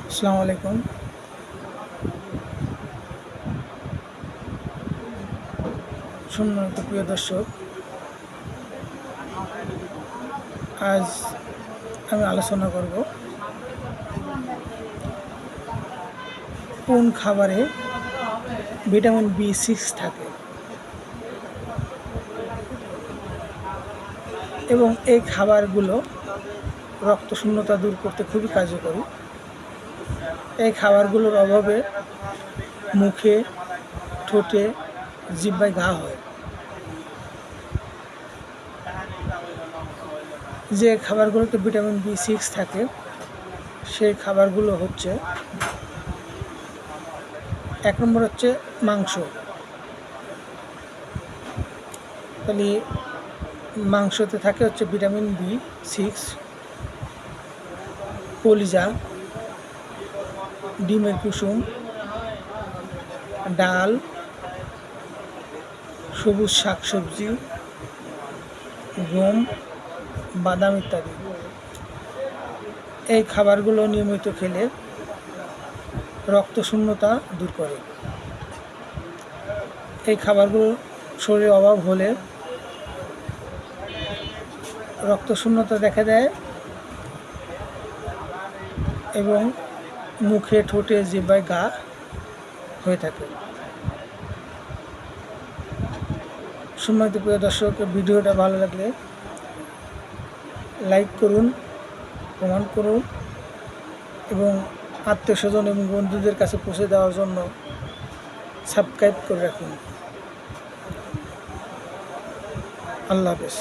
আসসালামু আলাইকুম। সম্মানিত প্রিয় দর্শক, আজ আমি আলোচনা করব কোন খাবারে ভিটামিন B6 থাকে এবং এই খাবারগুলো রক্তশূন্যতা দূর করতে খুবই কার্যকরী। এই খাবারগুলোর অভাবে মুখে, ঠোঁটে, জিহ্বায় ঘা হয়। যে খাবারগুলোতে ভিটামিন B6 থাকে সেই খাবারগুলো হচ্ছে, 1 নম্বর হচ্ছে মাংস। তাহলে মাংসতে থাকে হচ্ছে ভিটামিন B6, কলিজা, ডিমের কুসুম, ডাল, সবুজ শাকসবজি, গম, বাদাম ইত্যাদি। এই খাবারগুলো নিয়মিত খেলে রক্তশূন্যতা দূর করে। এই খাবারগুলো শরীরে অভাব হলে রক্তশূন্যতা দেখা দেয় এবং মুখে, ঠোঁটে, জিহ্বায় ঘা হয়ে থাকে। সম্মানিত প্রিয় দর্শক, ভিডিওটা ভালো লাগলে লাইক করুন, কমেন্ট করুন এবং আত্মীয়স্বজন এবং বন্ধুদের কাছে পৌঁছে দেওয়ার জন্য সাবস্ক্রাইব করে রাখুন। আল্লাহ হাফেজ।